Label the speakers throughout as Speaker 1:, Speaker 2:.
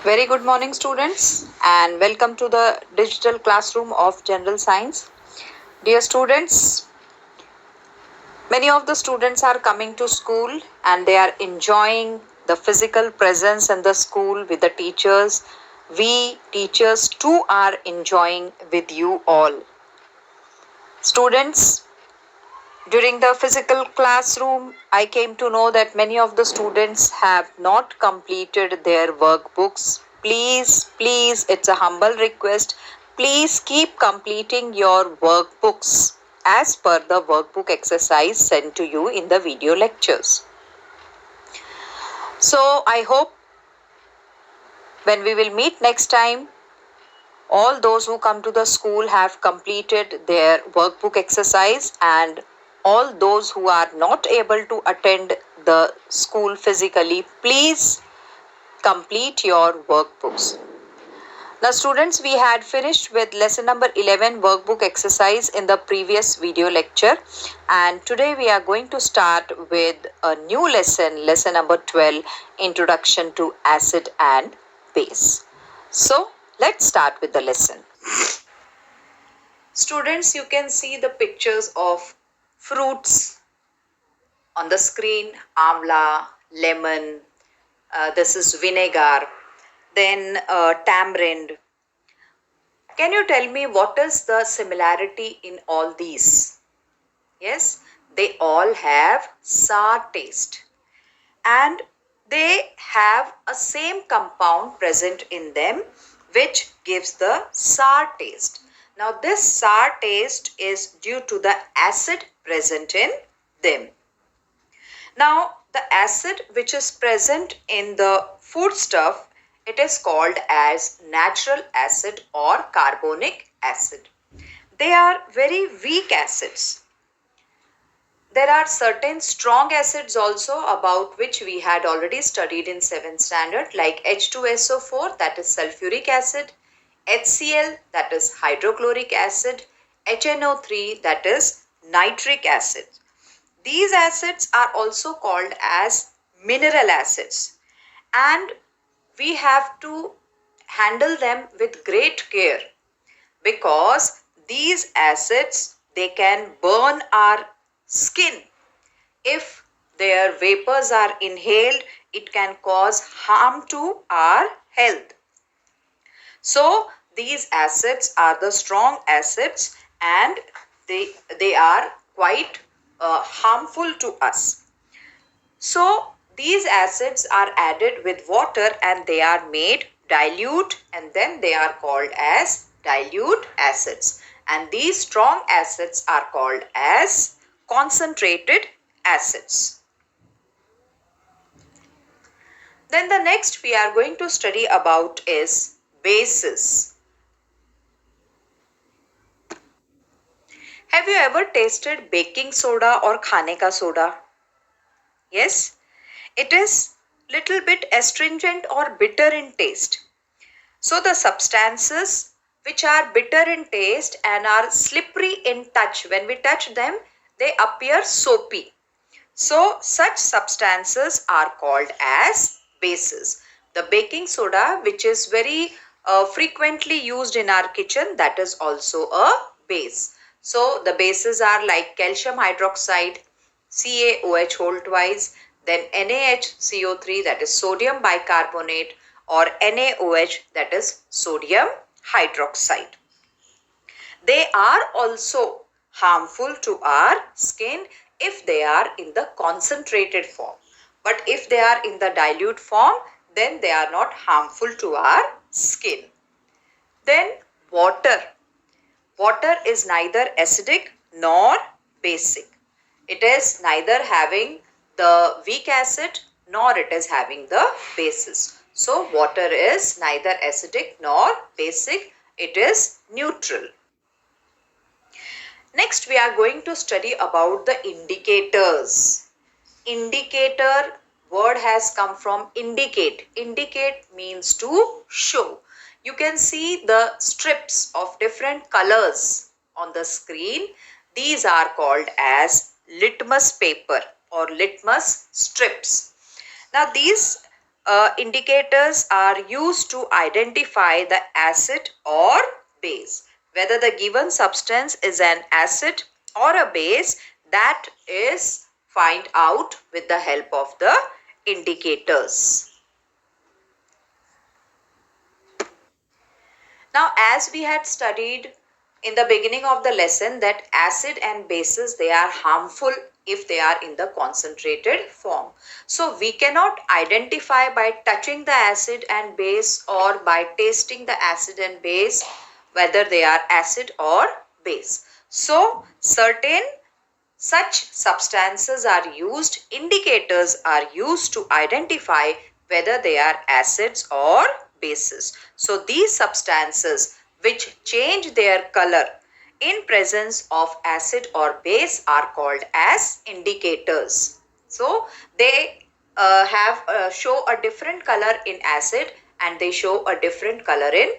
Speaker 1: Very good morning, students, and welcome to the digital classroom of General Science. Dear students, many of the students are coming to school and they are enjoying the physical presence in the school with the teachers. We teachers too are enjoying with you all. Students, during the physical classroom, I came to know that many of the students have not completed their workbooks. Please, it's a humble request. Please keep completing your workbooks as per the workbook exercise sent to you in the video lectures. So, I hope when we will meet next time, all those who come to the school have completed their workbook exercise, and all those who are not able to attend the school physically, please complete your workbooks. Now students, we had finished with lesson number 11 workbook exercise in the previous video lecture, and today we are going to start with a new lesson number 12, introduction to acid and base. So let's start with the lesson. Students, you can see the pictures of fruits on the screen. Amla, lemon, this is vinegar, then tamarind. Can you tell me what is the similarity in all these? Yes, they all have sour taste and they have a same compound present in them which gives the sour taste. Now this sour taste is due to the acid present in them. Now the acid which is present in the foodstuff, it is called as natural acid or carbonic acid. They are very weak acids. There are certain strong acids also about which we had already studied in 7th standard, like H2SO4, that is sulfuric acid, HCl, that is hydrochloric acid, HNO3, that is nitric acid. These acids are also called as mineral acids, and we have to handle them with great care because these acids, they can burn our skin. If their vapors are inhaled, it can cause harm to our health. So these acids are the strong acids and they are quite harmful to us. So these acids are added with water and they are made dilute, and then they are called as dilute acids, and these strong acids are called as concentrated acids. Then the next we are going to study about is bases. Have you ever tasted baking soda or khane ka soda? Yes, it is little bit astringent or bitter in taste. So the substances which are bitter in taste and are slippery in touch, when we touch them, they appear soapy. So such substances are called as bases. The baking soda, which is very frequently used in our kitchen, that is also a base. So the bases are like calcium hydroxide, CaOH whole twice, then NaHCO3, that is sodium bicarbonate, or NaOH, that is sodium hydroxide. They are also harmful to our skin if they are in the concentrated form. But if they are in the dilute form, then they are not harmful to our skin. Then water. Water is neither acidic nor basic. It is neither having the weak acid nor it is having the bases. So water is neither acidic nor basic. It is neutral. Next, we are going to study about the indicators. Indicator word has come from indicate. Indicate means to show. You can see the strips of different colors on the screen. These are called as litmus paper or litmus strips. Now these indicators are used to identify the acid or base. Whether the given substance is an acid or a base, that is find out with the help of the indicators. Now, as we had studied in the beginning of the lesson that acid and bases, they are harmful if they are in the concentrated form. So we cannot identify by touching the acid and base or by tasting the acid and base whether they are acid or base. So certain such substances are used, indicators are used to identify whether they are acids or bases. So these substances which change their color in presence of acid or base are called as indicators. So they show a different color in acid and they show a different color in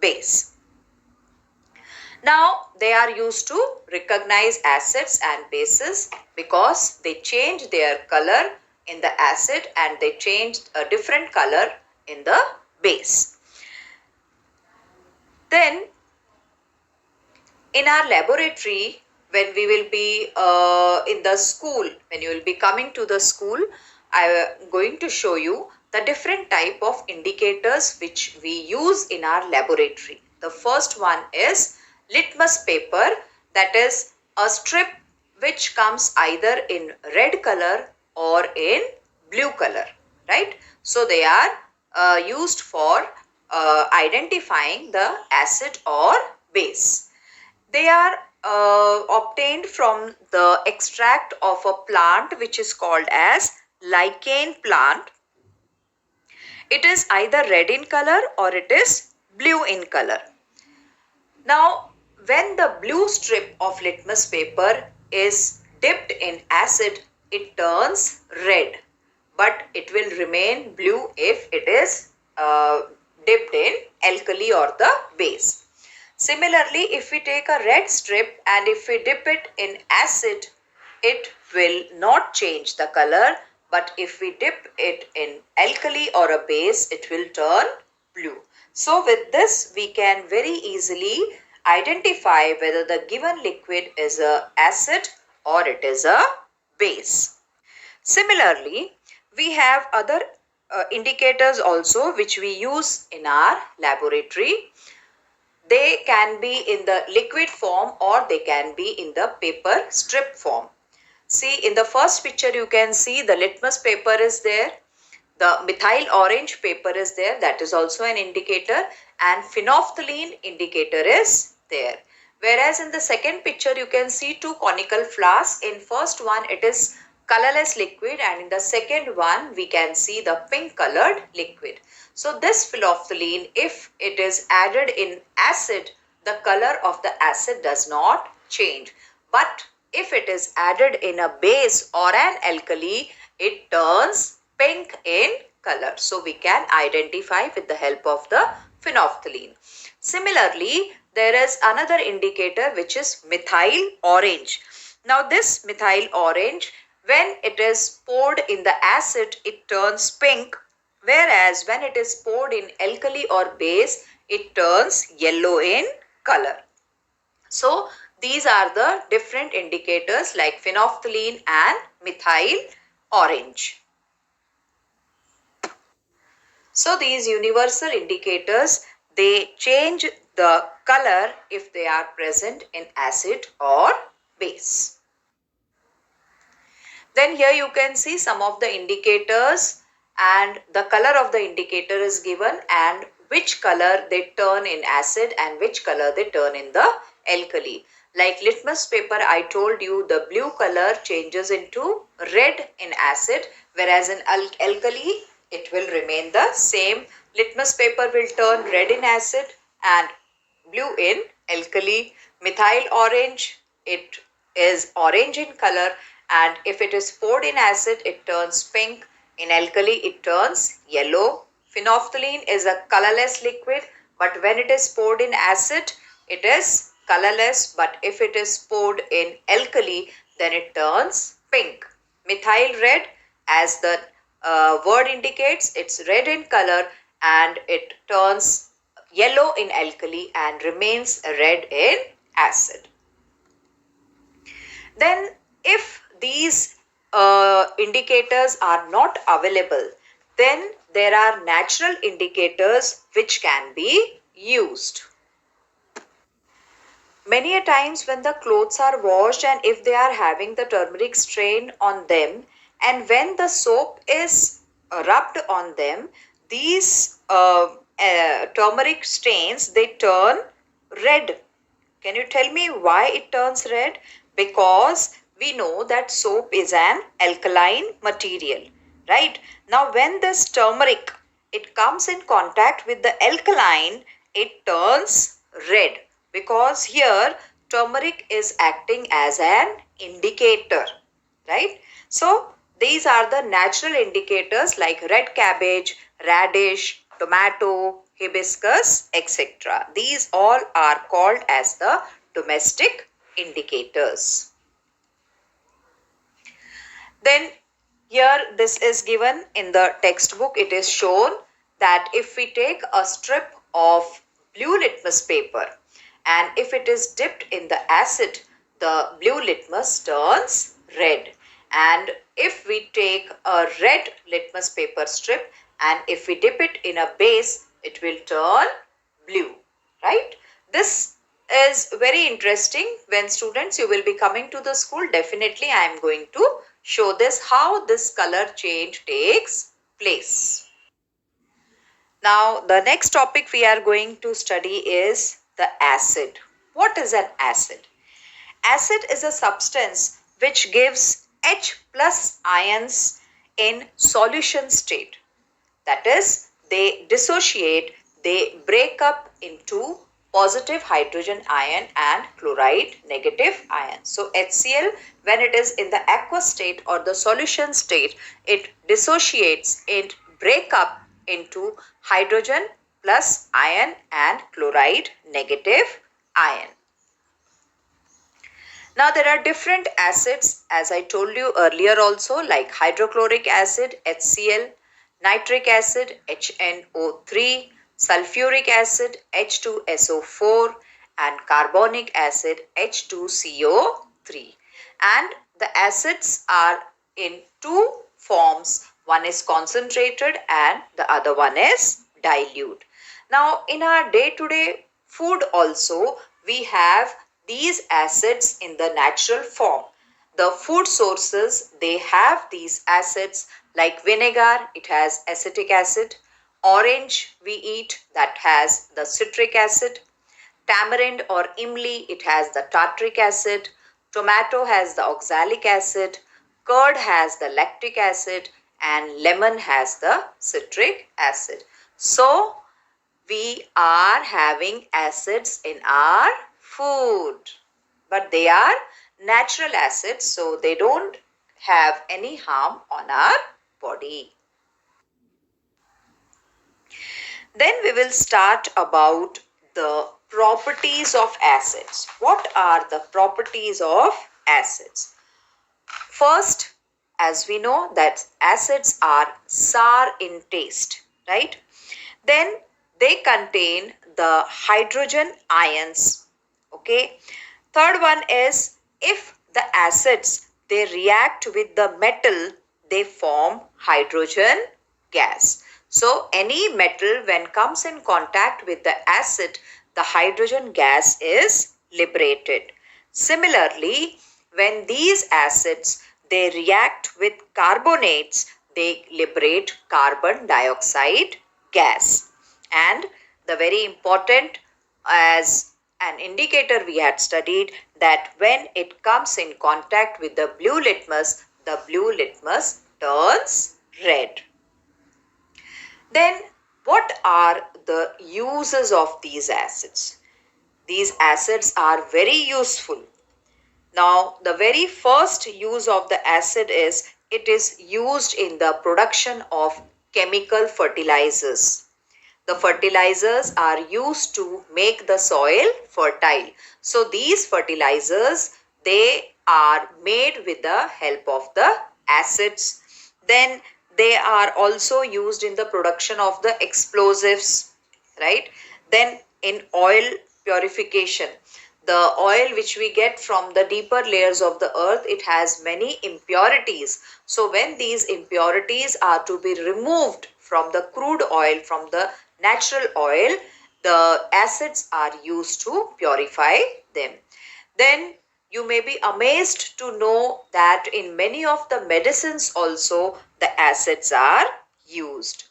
Speaker 1: base. Now they are used to recognize acids and bases because they change their color in the acid and they change a different color in the base. Then in our laboratory, when we will be in the school, when you will be coming to the school, I am going to show you the different type of indicators which we use in our laboratory. The first one is litmus paper, that is a strip which comes either in red color or in blue color, right? So they are used for identifying the acid or base. They are obtained from the extract of a plant which is called as lichen plant. It is either red in color or it is blue in color. Now, when the blue strip of litmus paper is dipped in acid, it turns red, but it will remain blue if it is dipped in alkali or the base. Similarly, if we take a red strip and if we dip it in acid, it will not change the color, but if we dip it in alkali or a base, it will turn blue. So with this, we can very easily identify whether the given liquid is a acid or it is a base. Similarly, we have other indicators also which we use in our laboratory. They can be in the liquid form or they can be in the paper strip form. See, in the first picture you can see the litmus paper is there. The methyl orange paper is there, that is also an indicator, and phenolphthalein indicator is there. Whereas in the second picture you can see two conical flasks. In first one it is colorless liquid and in the second one we can see the pink colored liquid. So this phenolphthalein, if it is added in acid, the color of the acid does not change. But if it is added in a base or an alkali, it turns pink in color. So we can identify with the help of the phenolphthalein. Similarly, there is another indicator which is methyl orange. Now this methyl orange, when it is poured in the acid, it turns pink, whereas when it is poured in alkali or base, it turns yellow in color. So these are the different indicators like phenolphthalein and methyl orange. So these universal indicators, they change the color if they are present in acid or base. Then here you can see some of the indicators and the color of the indicator is given and which color they turn in acid and which color they turn in the alkali. Like litmus paper, I told you the blue color changes into red in acid, whereas in alkali it will remain the same. Litmus paper will turn red in acid and blue in alkali. Methyl orange, it is orange in color, and if it is poured in acid, it turns pink. In alkali, it turns yellow. Phenolphthalein is a colorless liquid, but when it is poured in acid, it is colorless, but if it is poured in alkali, then it turns pink. Methyl red, as the word indicates it's red in color and it turns yellow in alkali and remains red in acid. Then if these indicators are not available, then there are natural indicators which can be used. Many a times when the clothes are washed and if they are having the turmeric stain on them, and when the soap is rubbed on them, these turmeric stains, they turn red. Can you tell me why it turns red? Because we know that soap is an alkaline material, right? Now when this turmeric, it comes in contact with the alkaline, it turns red, because here turmeric is acting as an indicator, right? So these are the natural indicators like red cabbage, radish, tomato, hibiscus, etc. These all are called as the domestic indicators. Then here this is given in the textbook. It is shown that if we take a strip of blue litmus paper and if it is dipped in the acid, the blue litmus turns red. And if we take a red litmus paper strip and if we dip it in a base, it will turn blue, right? This is very interesting. When students, you will be coming to the school, definitely I am going to show this, how this color change takes place. Now the next topic we are going to study is the acid. What is an acid? Acid is a substance which gives H plus ions in solution state. That is, they dissociate, they break up into positive hydrogen ion and chloride negative ion. So HCl, when it is in the aqueous state or the solution state, it dissociates, it break up into hydrogen plus ion and chloride negative ion. Now there are different acids, as I told you earlier also, like hydrochloric acid HCl, nitric acid HNO3, sulfuric acid H2SO4 and carbonic acid H2CO3. And the acids are in two forms. One is concentrated and the other one is dilute. Now in our day-to-day food also, we have these acids in the natural form. The food sources, they have these acids, like vinegar, it has acetic acid. Orange we eat, that has the citric acid. Tamarind or imli, it has the tartaric acid. Tomato has the oxalic acid. Curd has the lactic acid and lemon has the citric acid. So we are having acids in our food, but they are natural acids, so they don't have any harm on our body. Then we will start about the properties of acids. What are the properties of acids? First, as we know that acids are sour in taste, right? Then they contain the hydrogen ions. Okay. Third one is, if the acids, they react with the metal, they form hydrogen gas. So any metal, when comes in contact with the acid, the hydrogen gas is liberated. Similarly, when these acids, they react with carbonates, they liberate carbon dioxide gas. And the very important, as an indicator we had studied, that when it comes in contact with the blue litmus turns red. Then what are the uses of these acids? These acids are very useful. Now the very first use of the acid is, it is used in the production of chemical fertilizers. The fertilizers are used to make the soil fertile. So these fertilizers, they are made with the help of the acids. Then They are also used in the production of the explosives, right? Then in oil purification, the oil which we get from the deeper layers of the earth, it has many impurities. So when these impurities are to be removed from the crude oil, from the natural oil, the acids are used to purify them. Then you may be amazed to know that in many of the medicines also the acids are used.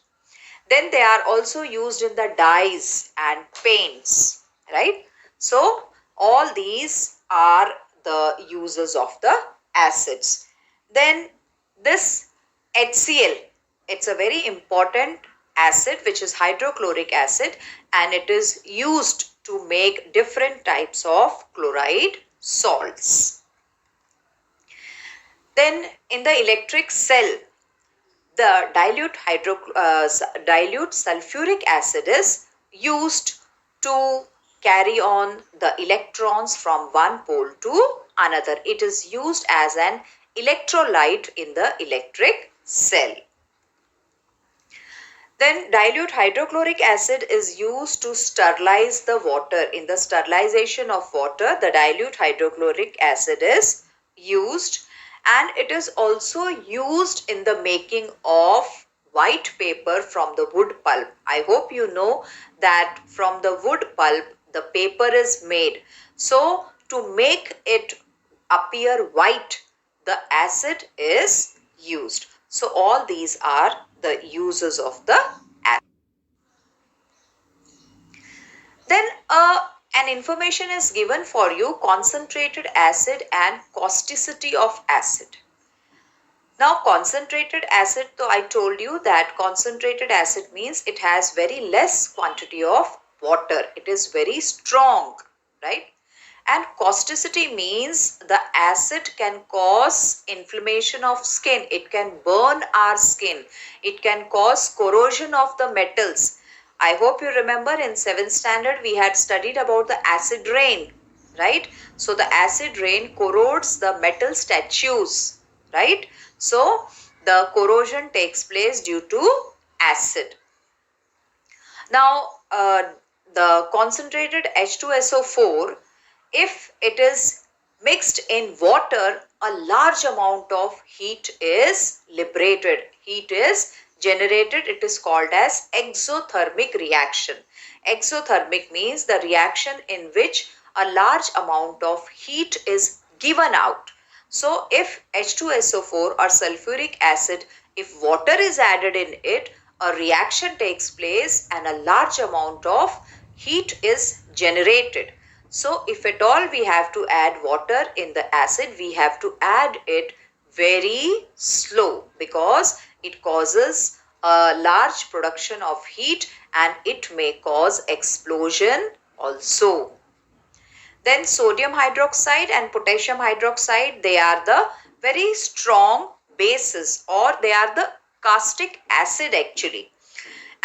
Speaker 1: Then they are also used in the dyes and paints, right? So all these are the uses of the acids. Then this HCl, it's a very important acid which is hydrochloric acid, and it is used to make different types of chloride salts. Then in the electric cell, the dilute sulfuric acid is used to carry on the electrons from one pole to another. It is used as an electrolyte in the electric cell. Then dilute hydrochloric acid is used to sterilize the water. In the sterilization of water, the dilute hydrochloric acid is used, and it is also used in the making of white paper from the wood pulp. I hope you know that from the wood pulp the paper is made. So to make it appear white, the acid is used. So all these are the uses of the acid. Then an information is given for you: concentrated acid and causticity of acid. Now concentrated acid, though I told you that concentrated acid means it has very less quantity of water. It is very strong, right? And causticity means the acid can cause inflammation of skin. It can burn our skin. It can cause corrosion of the metals. I hope you remember in 7th standard we had studied about the acid rain, right? So the acid rain corrodes the metal statues, right? So the corrosion takes place due to acid. Now the concentrated H2SO4, if it is mixed in water, a large amount of heat is liberated. Heat is generated. It is called as exothermic reaction. Exothermic means the reaction in which a large amount of heat is given out. So if H2SO4 or sulfuric acid, if water is added in it, a reaction takes place and a large amount of heat is generated. So if at all we have to add water in the acid, we have to add it very slow, because it causes a large production of heat and it may cause explosion also. Then sodium hydroxide and potassium hydroxide, they are the very strong bases, or they are the caustic acid actually,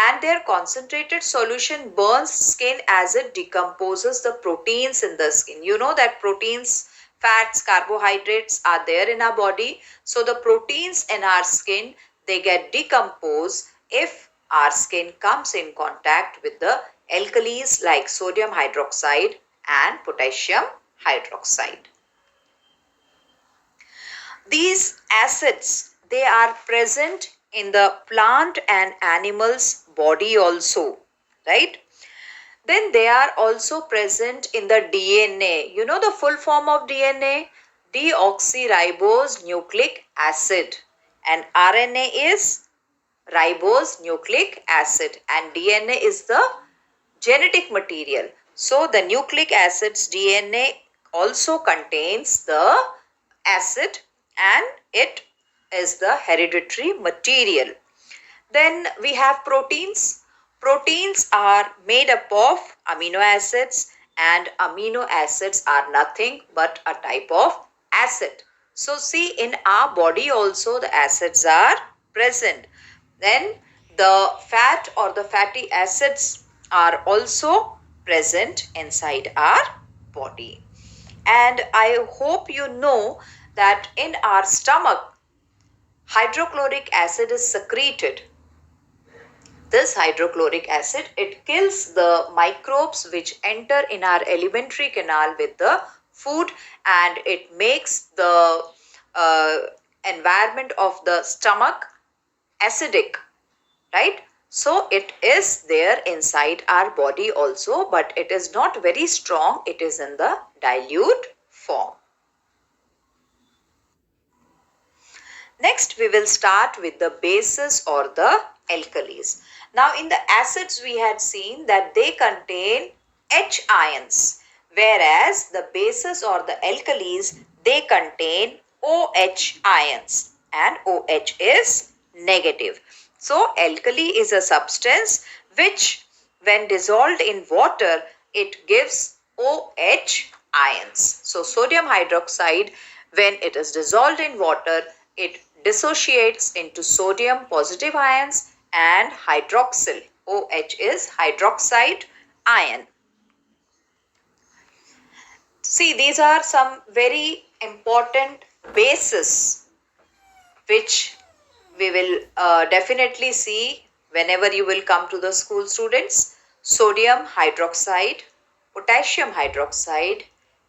Speaker 1: and their concentrated solution burns skin as it decomposes the proteins in the skin. You know that proteins, fats, carbohydrates are there in our body. So the proteins in our skin, they get decomposed if our skin comes in contact with the alkalis like sodium hydroxide and potassium hydroxide. These acids, they are present in the plant and animal's body also, right? Then they are also present in the DNA. You know the full form of DNA? Deoxyribose nucleic acid. And RNA is ribose nucleic acid, and DNA is the genetic material. So the nucleic acid's DNA also contains the acid, and it is the hereditary material. Then we have proteins. Proteins are made up of amino acids, and amino acids are nothing but a type of acid. So see, in our body also the acids are present. Then the fat or the fatty acids are also present inside our body. And I hope you know that in our stomach hydrochloric acid is secreted. This hydrochloric acid, it kills the microbes which enter in our alimentary canal with the food, and it makes the uh, environment of the stomach acidic, right? So it is there inside our body also, but it is not very strong. It is in the dilute form. Next, we will start with the bases or the alkalis. Now, in the acids, we had seen that they contain H ions, whereas the bases or the alkalis, they contain OH ions, and OH is negative. So, alkali is a substance which, when dissolved in water, it gives OH ions. So, sodium hydroxide, when it is dissolved in water, it dissociates into sodium positive ions and hydroxyl. OH is hydroxide ion. See, these are some very important bases which we will definitely see whenever you will come to the school, students. Sodium hydroxide, potassium hydroxide,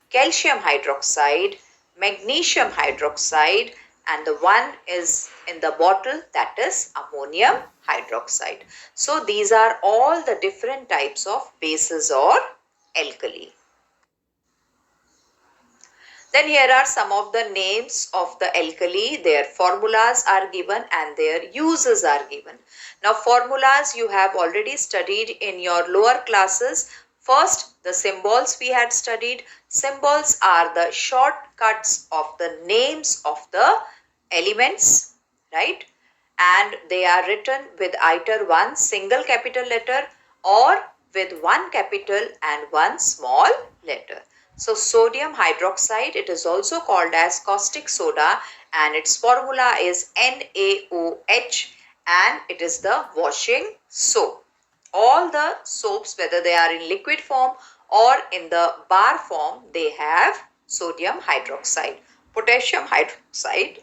Speaker 1: calcium hydroxide, magnesium hydroxide, and the one is in the bottle, that is ammonium hydroxide. So these are all the different types of bases or alkali. Then here are some of the names of the alkali. Their formulas are given and their uses are given. Now formulas you have already studied in your lower classes. First, the symbols we had studied. Symbols are the shortcuts of the names of the elements, right? And they are written with either one single capital letter or with one capital and one small letter. So sodium hydroxide, it is also called as caustic soda, and its formula is NaOH, and it is the washing soap. All the soaps, whether they are in liquid form or in the bar form, they have sodium hydroxide. Potassium hydroxide,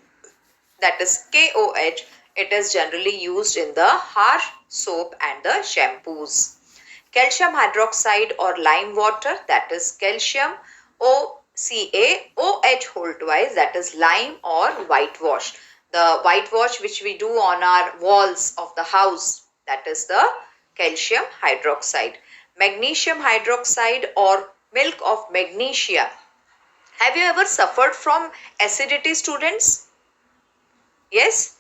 Speaker 1: that is KOH, it is generally used in the harsh soap and the shampoos. Calcium hydroxide or lime water, that is calcium OCaOH whole twice, that is lime or whitewash. The whitewash which we do on our walls of the house, that is the calcium hydroxide. Magnesium hydroxide or milk of magnesia. Have you ever suffered from acidity, students? Yes?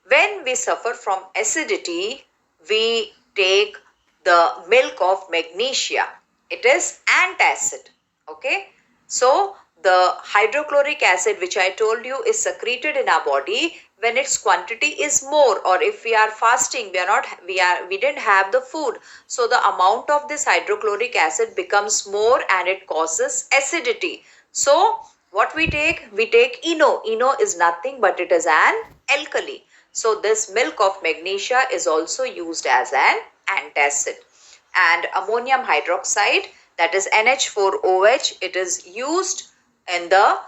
Speaker 1: When we suffer from acidity, we take the milk of magnesia. It is antacid. Okay. So the hydrochloric acid which I told you is secreted in our body when its quantity is more, or if we are fasting, we didn't have the food. So the amount of this hydrochloric acid becomes more and it causes acidity. So what we take? We take ENO. ENO is nothing but it is an alkali. So this milk of magnesia is also used as an antacid. And ammonium hydroxide, that is NH4OH, it is used in the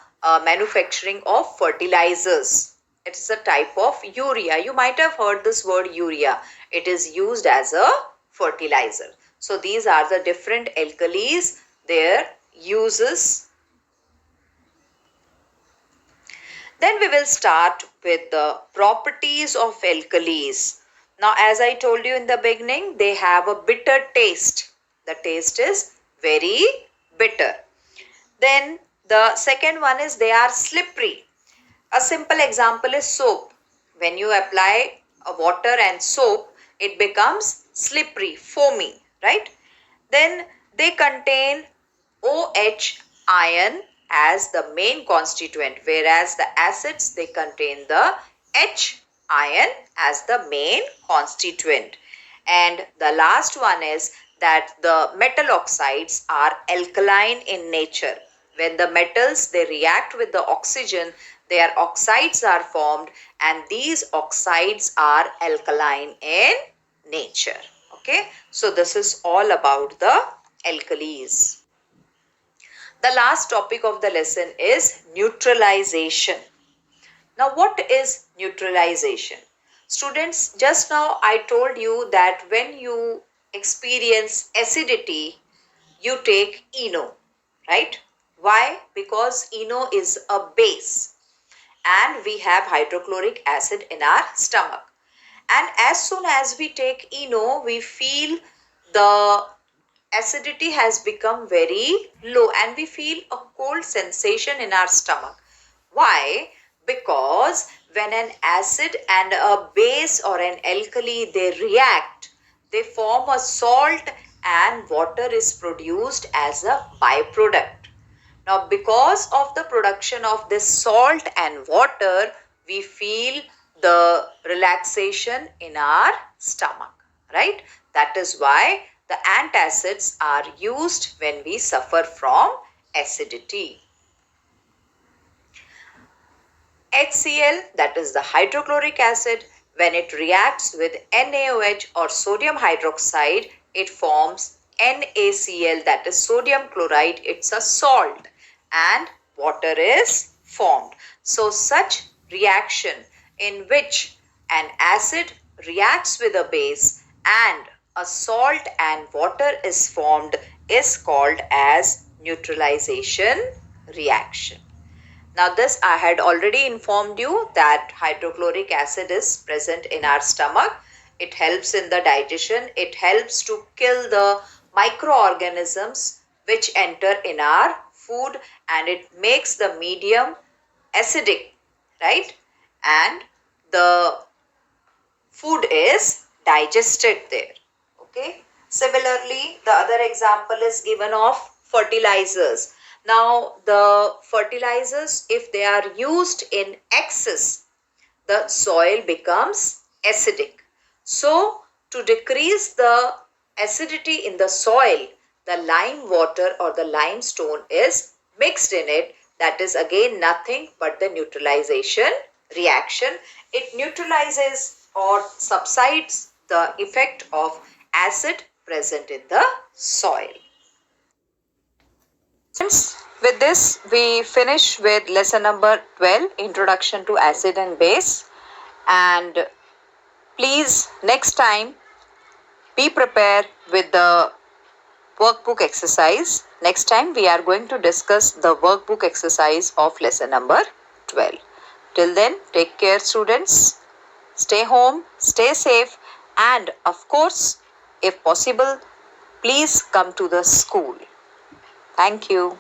Speaker 1: manufacturing of fertilizers. It is a type of urea. You might have heard this word urea. It is used as a fertilizer. So these are the different alkalis, their uses. Then we will start with the properties of alkalis. Now, as I told you in the beginning, they have a bitter taste. The taste is very bitter. Then the second one is they are slippery. A simple example is soap. When you apply water and soap, it becomes slippery, foamy, right? Then they contain OH ion as the main constituent, whereas the acids, they contain the H ion as the main constituent. And the last one is that the metal oxides are alkaline in nature. When the metals, they react with the oxygen, their oxides are formed, and these oxides are alkaline in nature. Okay, so this is all about the alkalis. The last topic of the lesson is neutralization. Now, what is neutralization? Students, just now I told you that when you experience acidity, you take ENO, right? Why? Because ENO is a base and we have hydrochloric acid in our stomach. And as soon as we take ENO, we feel the acidity has become very low and we feel a cold sensation in our stomach. Why? Because when an acid and a base or an alkali they react, they form a salt and water is produced as a byproduct. Now, because of the production of this salt and water, we feel the relaxation in our stomach, right? That is why the antacids are used when we suffer from acidity. HCl, that is the hydrochloric acid, when it reacts with NaOH or sodium hydroxide, it forms NaCl, that is sodium chloride. It's a salt and water is formed. So such reaction in which an acid reacts with a base and a salt and water is formed is called as neutralization reaction. Now, this I had already informed you that hydrochloric acid is present in our stomach. It helps in the digestion. It helps to kill the microorganisms which enter in our food and it makes the medium acidic, right? And the food is digested there. Okay. Similarly, the other example is given of fertilizers. Now, the fertilizers, if they are used in excess, the soil becomes acidic. So, to decrease the acidity in the soil, the lime water or the limestone is mixed in it. That is again nothing but the neutralization reaction. It neutralizes or subsides the effect of acid present in the soil. Friends, with this we finish with lesson number 12, Introduction to Acid and Base. And please next time be prepared with the workbook exercise. Next time we are going to discuss the workbook exercise of lesson number 12. Till then, take care students. Stay home, stay safe, and of course, if possible, please come to the school. Thank you.